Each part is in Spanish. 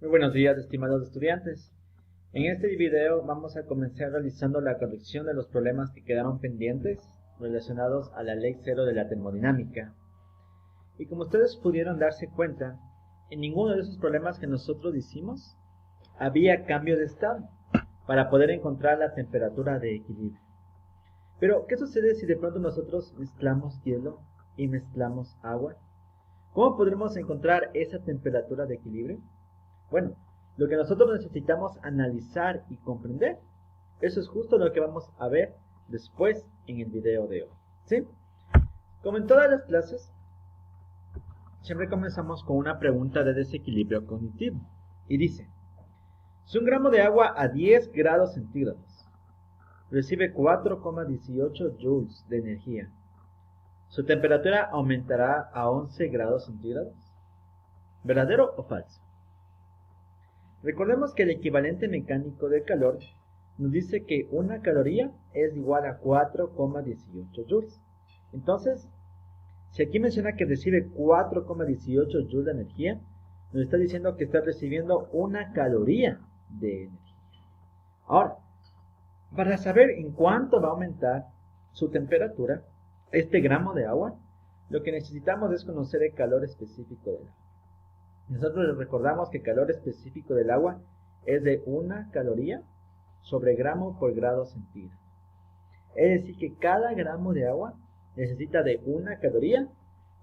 Muy buenos días, estimados estudiantes. En este video vamos a comenzar realizando la corrección de los problemas que quedaron pendientes relacionados a la ley cero de la termodinámica. Y como ustedes pudieron darse cuenta, en ninguno de esos problemas que nosotros hicimos había cambio de estado para poder encontrar la temperatura de equilibrio. Pero, ¿qué sucede si de pronto nosotros mezclamos hielo y mezclamos agua? ¿Cómo podremos encontrar esa temperatura de equilibrio? Bueno, lo que nosotros necesitamos analizar y comprender, eso es justo lo que vamos a ver después en el video de hoy, ¿sí? Como en todas las clases, siempre comenzamos con una pregunta de desequilibrio cognitivo. Y dice, si un gramo de agua a 10 grados centígrados recibe 4,18 joules de energía, ¿su temperatura aumentará a 11 grados centígrados? ¿Verdadero o falso? Recordemos que el equivalente mecánico del calor nos dice que una caloría es igual a 4,18 joules. Entonces, si aquí menciona que recibe 4,18 joules de energía, nos está diciendo que está recibiendo una caloría de energía. Ahora, para saber en cuánto va a aumentar su temperatura, este gramo de agua, lo que necesitamos es conocer el calor específico del agua. Nosotros les recordamos que el calor específico del agua es de 1 caloría sobre gramo por grado centígrado. Es decir, que cada gramo de agua necesita de 1 caloría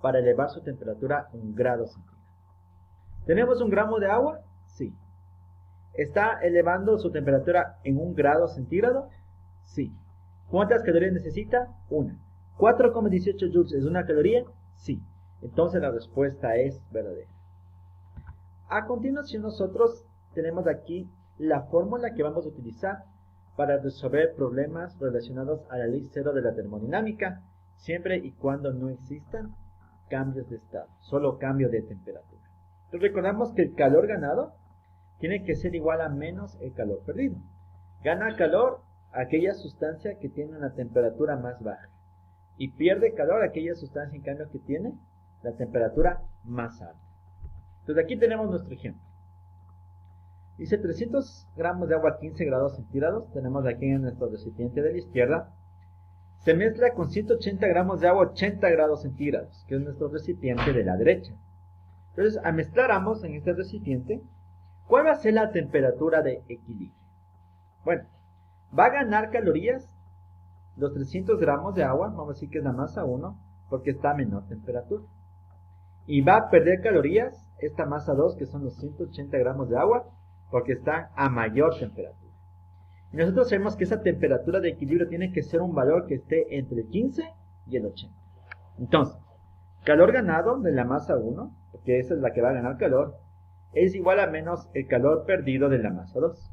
para elevar su temperatura a 1 grado centígrado. ¿Tenemos 1 gramo de agua? Sí. ¿Está elevando su temperatura en 1 grado centígrado? Sí. ¿Cuántas calorías necesita? 1. 4,18 joules es 1 caloría? Sí. Entonces la respuesta es verdadera. A continuación nosotros tenemos aquí la fórmula que vamos a utilizar para resolver problemas relacionados a la ley cero de la termodinámica, siempre y cuando no existan cambios de estado, solo cambio de temperatura. Entonces recordamos que el calor ganado tiene que ser igual a menos el calor perdido. Gana calor aquella sustancia que tiene una temperatura más baja y pierde calor aquella sustancia en cambio que tiene la temperatura más alta. Entonces aquí tenemos nuestro ejemplo. Dice 300 gramos de agua a 15 grados centígrados. Tenemos aquí en nuestro recipiente de la izquierda. Se mezcla con 180 gramos de agua a 80 grados centígrados, que es nuestro recipiente de la derecha. Entonces, al mezclar ambos en este recipiente, ¿cuál va a ser la temperatura de equilibrio? Bueno, va a ganar calorías los 300 gramos de agua, vamos a decir que es la masa 1, porque está a menor temperatura. Y va a perder calorías esta masa 2, que son los 180 gramos de agua, porque está a mayor temperatura. Y nosotros sabemos que esa temperatura de equilibrio tiene que ser un valor que esté entre el 15 y el 80. Entonces, calor ganado de la masa 1, porque esa es la que va a ganar calor, es igual a menos el calor perdido de la masa 2.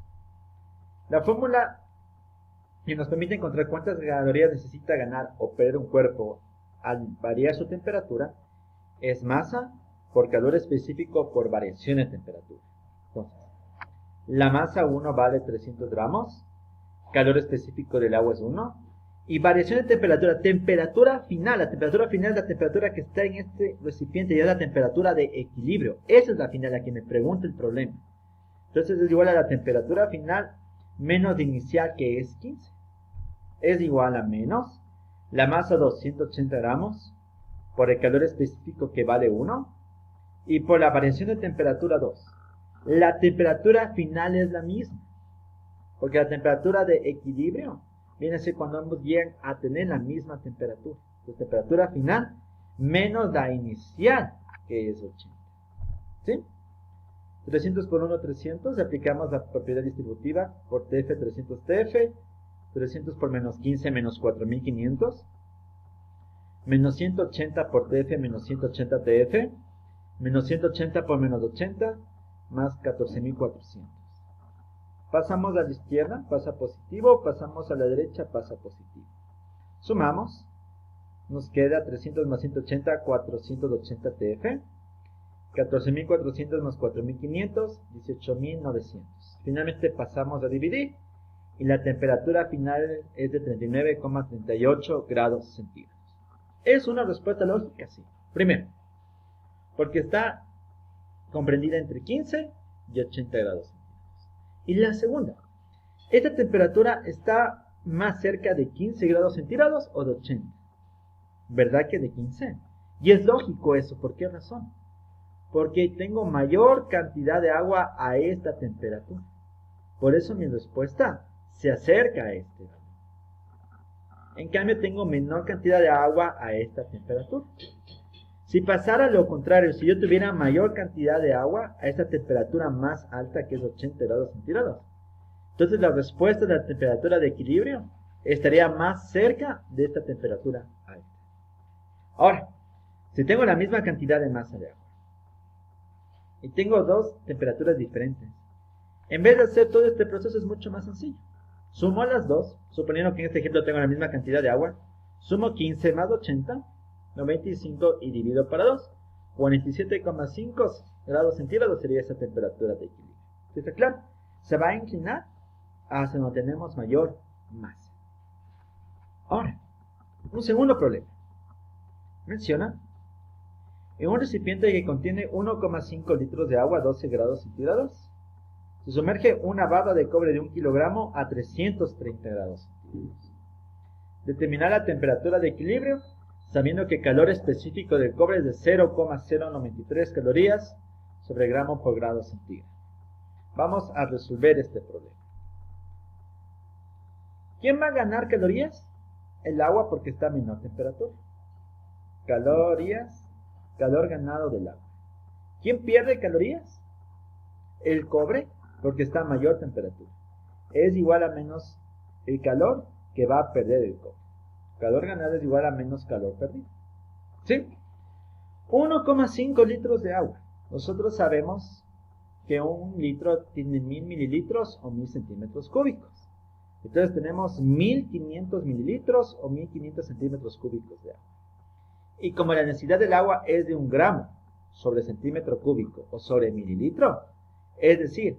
La fórmula que nos permite encontrar cuántas calorías necesita ganar o perder un cuerpo al variar su temperatura es masa por calor específico por variación de temperatura. Entonces, la masa 1 vale 300 gramos, calor específico del agua es 1, y variación de temperatura final, la temperatura final es la temperatura que está en este recipiente y es la temperatura de equilibrio. Esa es la final, la que me pregunta el problema. Entonces es igual a la temperatura final menos de inicial, que es 15. Es igual a menos la masa 280 gramos por el calor específico que vale 1 y por la variación de temperatura 2. La temperatura final es la misma, porque la temperatura de equilibrio viene a ser cuando ambos llegan a tener la misma temperatura. La temperatura final menos la inicial, que es 80. ¿Sí? 300 por 1, 300. Aplicamos la propiedad distributiva por TF, 300 TF. 300 por menos 15, menos 4500. Menos 180 por TF, menos 180 TF. Menos 180 por menos 80, más 14.400. Pasamos a la izquierda, pasa positivo. Pasamos a la derecha, pasa positivo. Sumamos. Nos queda 300 más 180, 480 TF. 14.400 más 4.500, 18.900. Finalmente pasamos a dividir. Y la temperatura final es de 39,38 grados centígrados. ¿Es una respuesta lógica? Sí. Primero, porque está comprendida entre 15 y 80 grados centígrados. Y la segunda, ¿esta temperatura está más cerca de 15 grados centígrados o de 80? ¿Verdad que de 15? Y es lógico eso, ¿por qué razón? Porque tengo mayor cantidad de agua a esta temperatura. Por eso mi respuesta se acerca a este valor. En cambio tengo menor cantidad de agua a esta temperatura. Si pasara lo contrario, si yo tuviera mayor cantidad de agua a esta temperatura más alta, que es 80 grados centígrados, entonces la respuesta de la temperatura de equilibrio estaría más cerca de esta temperatura alta. Ahora, si tengo la misma cantidad de masa de agua y tengo dos temperaturas diferentes, en vez de hacer todo este proceso es mucho más sencillo. Sumo las dos, suponiendo que en este ejemplo tengo la misma cantidad de agua, sumo 15 más 80, 95 y divido para 2. 47,5 grados centígrados sería esa temperatura de equilibrio. ¿Está claro? Se va a inclinar hacia donde tenemos mayor masa. Ahora, un segundo problema. Menciona, en un recipiente que contiene 1,5 litros de agua a 12 grados centígrados, se sumerge una barra de cobre de 1 kilogramo a 330 grados centígrados. Determinar la temperatura de equilibrio, sabiendo que el calor específico del cobre es de 0,093 calorías sobre gramo por grado centígrado. Vamos a resolver este problema. ¿Quién va a ganar calorías? El agua, porque está a menor temperatura. Calorías, calor ganado del agua. ¿Quién pierde calorías? El cobre, porque está a mayor temperatura. Es igual a menos el calor que va a perder el cobre. Calor ganado es igual a menos calor perdido. ¿Sí? 1,5 litros de agua. Nosotros sabemos que un litro tiene 1000 mililitros o 1000 centímetros cúbicos. Entonces tenemos 1500 mililitros o 1500 centímetros cúbicos de agua. Y como la densidad del agua es de 1 gramo sobre centímetro cúbico o sobre mililitro, es decir,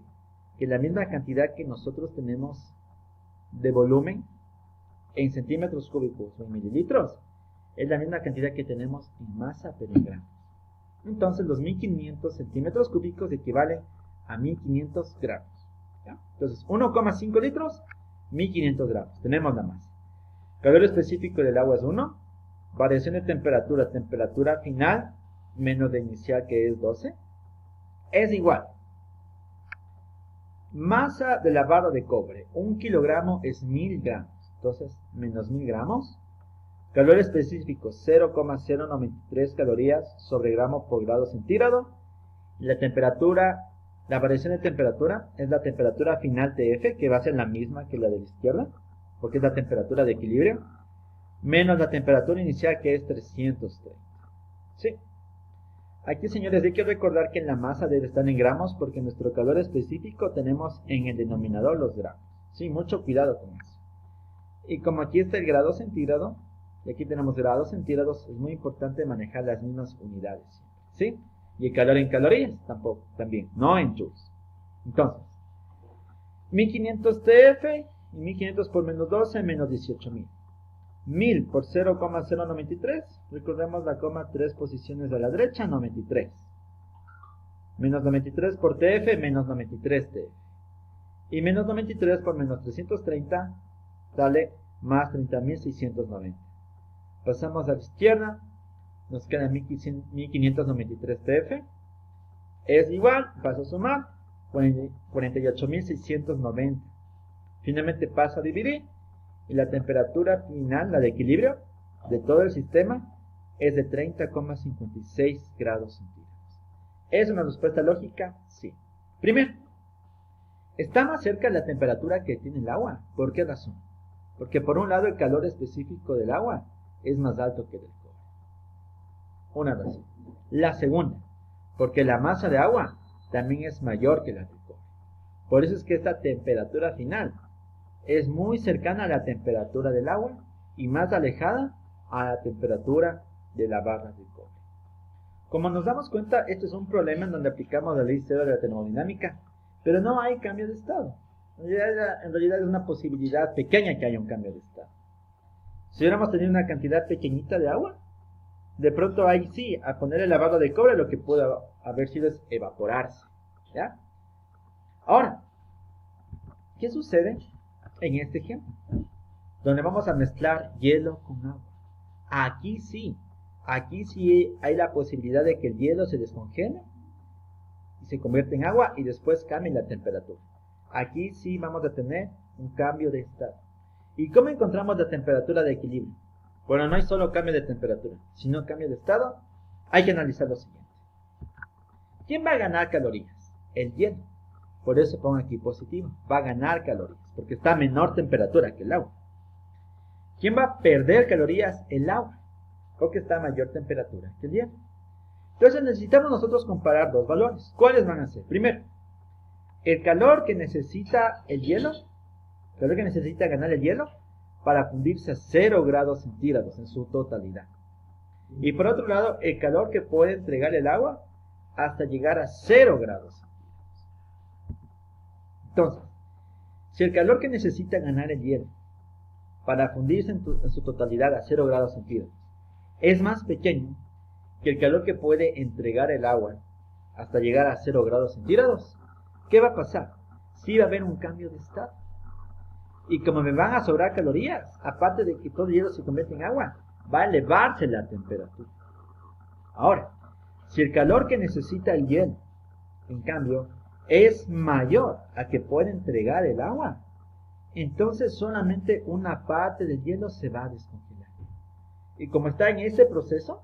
que la misma cantidad que nosotros tenemos de volumen en centímetros cúbicos o en mililitros, es la misma cantidad que tenemos en masa, pero en gramos. Entonces los 1500 centímetros cúbicos equivalen a 1500 gramos. ¿Ya? Entonces 1,5 litros, 1500 gramos. Tenemos la masa. Calor específico del agua es 1. Variación de temperatura, temperatura final menos de inicial, que es 12, es igual. Masa de la barra de cobre, 1 kilogramo es 1000 gramos. Entonces, menos 1000 gramos. Calor específico, 0,093 calorías sobre gramo por grado centígrado. La temperatura, la variación de temperatura es la temperatura final TF, que va a ser la misma que la de la izquierda, porque es la temperatura de equilibrio, menos la temperatura inicial, que es 330. ¿Sí? Aquí, señores, hay que recordar que en la masa debe estar en gramos, porque nuestro calor específico tenemos en el denominador los gramos. Sí, mucho cuidado con eso. Y como aquí está el grado centígrado, y aquí tenemos grados centígrados, es muy importante manejar las mismas unidades. ¿Sí? Y el calor en calorías también, no en joules. Entonces, 1500 TF y 1500 por menos 12 menos 18000. 1000 por 0,093, recordemos la coma 3 posiciones a la derecha, 93. Menos 93 por TF, menos 93 TF. Y menos 93 por menos 330, sale más 30.690. Pasamos a la izquierda, nos queda 1593 TF. Es igual, paso a sumar, 48.690. Finalmente paso a dividir. Y la temperatura final, la de equilibrio de todo el sistema, es de 30,56 grados centígrados. ¿Es una respuesta lógica? Sí. Primero, está más cerca la temperatura que tiene el agua. ¿Por qué razón? Porque por un lado el calor específico del agua es más alto que el del cobre. Una razón. La segunda, porque la masa de agua también es mayor que la del cobre. Por eso es que esta temperatura final es muy cercana a la temperatura del agua y más alejada a la temperatura de la barra de cobre. Como nos damos cuenta, esto es un problema en donde aplicamos la ley cero de la termodinámica, pero no hay cambio de estado. En realidad es una posibilidad pequeña que haya un cambio de estado. Si hubiéramos tenido una cantidad pequeñita de agua, de pronto ahí sí, a ponerle la barra de cobre, lo que pudo haber sido es evaporarse, ¿ya? Ahora, ¿qué sucede en este ejemplo? Donde vamos a mezclar hielo con agua. Aquí sí hay la posibilidad de que el hielo se descongele y se convierte en agua y después cambie la temperatura. Aquí sí vamos a tener un cambio de estado. ¿Y cómo encontramos la temperatura de equilibrio? Bueno, no hay solo cambio de temperatura, sino cambio de estado. Hay que analizar lo siguiente. ¿Quién va a ganar calorías? El hielo. Por eso pongo aquí positivo. Va a ganar calorías, porque está a menor temperatura que el agua. ¿Quién va a perder calorías? El agua, porque está a mayor temperatura que el hielo. Entonces necesitamos nosotros comparar dos valores. ¿Cuáles van a ser? Primero, el calor que necesita el hielo, el calor que necesita ganar el hielo para fundirse a 0 grados centígrados en su totalidad. Y por otro lado, el calor que puede entregar el agua hasta llegar a 0 grados centígrados. Entonces, si el calor que necesita ganar el hielo para fundirse en su totalidad a 0 grados centígrados es más pequeño que el calor que puede entregar el agua hasta llegar a 0 grados centígrados, ¿qué va a pasar? Sí va a haber un cambio de estado. Y como me van a sobrar calorías, aparte de que todo el hielo se convierte en agua, va a elevarse la temperatura. Ahora, si el calor que necesita el hielo, en cambio, es mayor a que puede entregar el agua, entonces solamente una parte del hielo se va a descongelar. Y como está en ese proceso,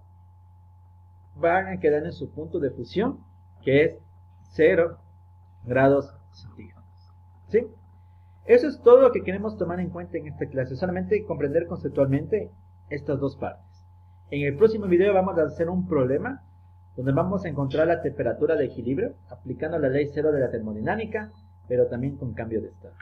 van a quedar en su punto de fusión, que es 0 grados centígrados. ¿Sí? Eso es todo lo que queremos tomar en cuenta en esta clase, solamente comprender conceptualmente estas dos partes. En el próximo video vamos a hacer un problema donde vamos a encontrar la temperatura de equilibrio aplicando la ley cero de la termodinámica, pero también con cambio de estado.